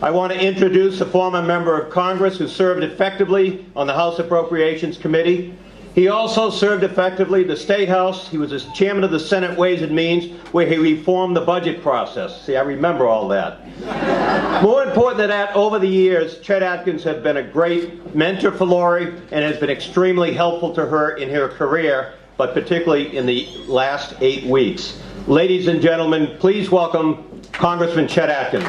I want to introduce a former member of Congress who served effectively on the House Appropriations Committee. He also served effectively in the State House. He was the chairman of the Senate Ways and Means, where he reformed the budget process. See, I remember all that. More important than that, over the years, Chet Atkins has been a great mentor for Lori and has been extremely helpful to her in her career, but particularly in the last 8 weeks. Ladies and gentlemen, please welcome Congressman Chet Atkins.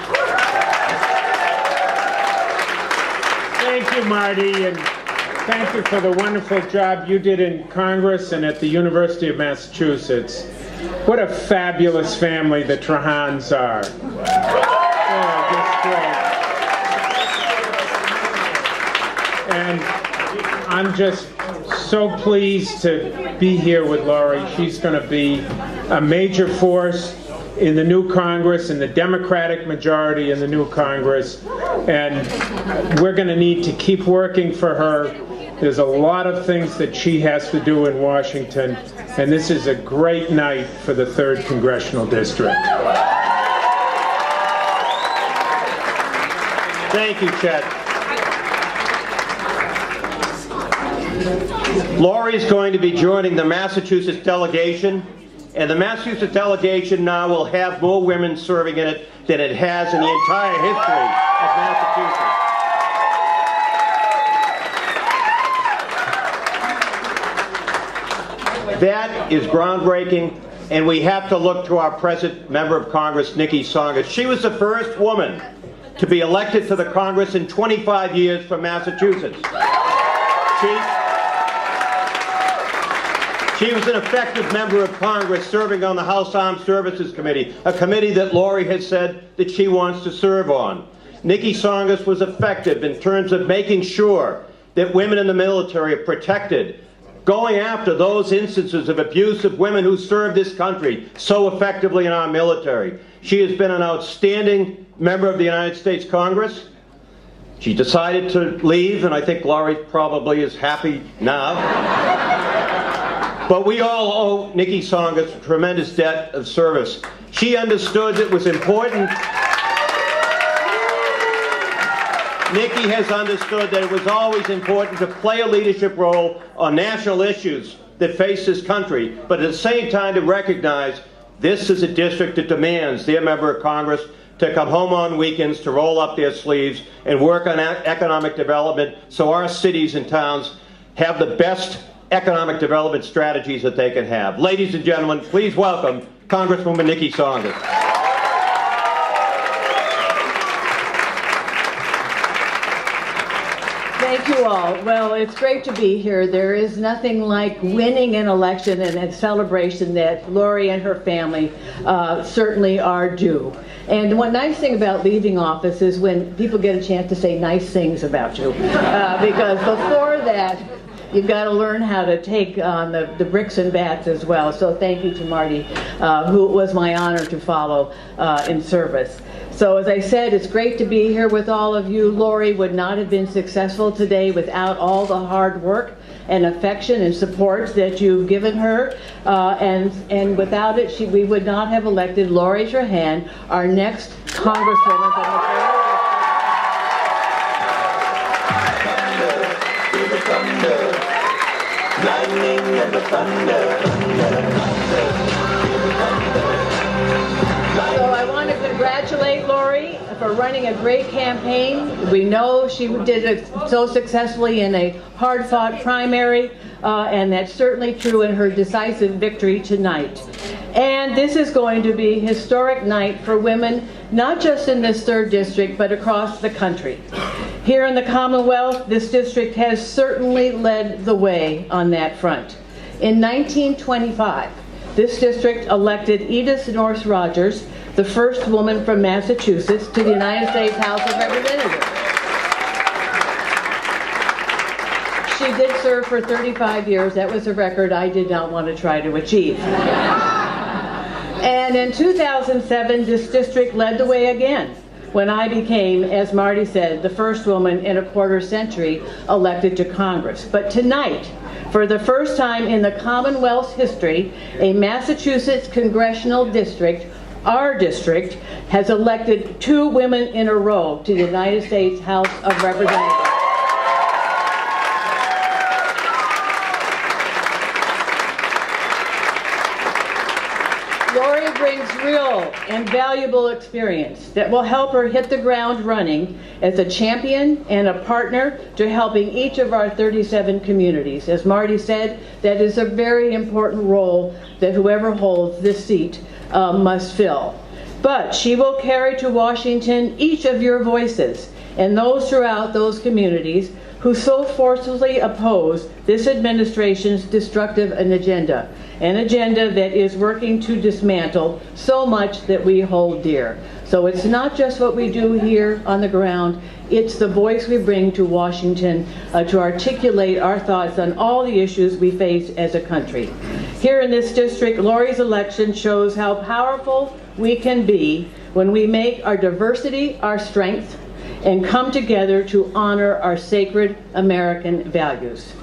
Thank you, Marty, and thank you for the wonderful job you did in Congress and at the University of Massachusetts. What a fabulous family the Trahans are. Oh, just great. And I'm just so pleased to be here with Lori. She's going to be a major force in the new Congress, in the Democratic majority in the new Congress, and we're going to need to keep working for her. There's a lot of things that she has to do in Washington, and this is a great night for the 3rd Congressional District. Thank you, Chet. Lori is going to be joining the Massachusetts delegation, and the Massachusetts delegation now will have more women serving in it than it has in the entire history of Massachusetts. That is groundbreaking, and we have to look to our present member of Congress, Nikki Tsongas. She was the first woman to be elected to the Congress in 25 years from Massachusetts. She was an effective member of Congress serving on the House Armed Services Committee, a committee that Lori has said that she wants to serve on. Nikki Tsongas was effective in terms of making sure that women in the military are protected, going after those instances of abuse of women who serve this country so effectively in our military. She has been an outstanding member of the United States Congress. She decided to leave, and I think Lori probably is happy now. But we all owe Nikki Tsongas a tremendous debt of service. She understood it was important. Nikki has understood that it was always important to play a leadership role on national issues that face this country, but at the same time to recognize this is a district that demands their member of Congress to come home on weekends, to roll up their sleeves and work on economic development so our cities and towns have the best economic development strategies that they can have. Ladies and gentlemen, please welcome Congresswoman Nikki Tsongas. Thank you all. Well, it's great to be here. There is nothing like winning an election and a celebration that Lori and her family certainly are due. And one nice thing about leaving office is when people get a chance to say nice things about you. Because before that, you've got to learn how to take on the bricks and bats as well. So thank you to Marty, who it was my honor to follow in service. So as I said, it's great to be here with all of you. Lori would not have been successful today without all the hard work and affection and support that you've given her. And without it, we would not have elected Lori Trahan, our next Congresswoman from the 3rd Lightning and the thunder. So I want to congratulate Lori for running a great campaign. We know she did it so successfully in a hard-fought primary, and that's certainly true in her decisive victory tonight. And this is going to be a historic night for women, not just in this 3rd district, but across the country. Here in the Commonwealth, this district has certainly led the way on that front. In 1925, this district elected Edith North Rogers, the first woman from Massachusetts, to the United States House of Representatives. She did serve for 35 years. That was a record I did not want to try to achieve. And in 2007, this district led the way again when I became, as Marty said, the first woman in a quarter century elected to Congress. But tonight, for the first time in the Commonwealth's history, a Massachusetts congressional district our district has elected 2 women in a row to the United States House of Representatives. Lori brings real and valuable experience that will help her hit the ground running as a champion and a partner to helping each of our 37 communities. As Marty said, that is a very important role that whoever holds this seat must fill. But she will carry to Washington each of your voices and those throughout those communities who so forcefully oppose this administration's destructive agenda, an agenda that is working to dismantle so much that we hold dear. So it's not just what we do here on the ground, it's the voice we bring to Washington to articulate our thoughts on all the issues we face as a country. Here in this district, Lori's election shows how powerful we can be when we make our diversity our strength and come together to honor our sacred American values.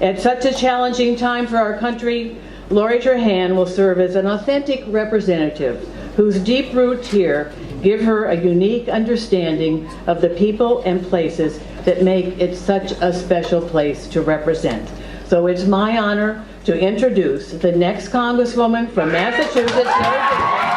At such a challenging time for our country, Lori Trahan will serve as an authentic representative whose deep roots here give her a unique understanding of the people and places that make it such a special place to represent. So it's my honor to introduce the next Congresswoman from Massachusetts, Lori Trahan.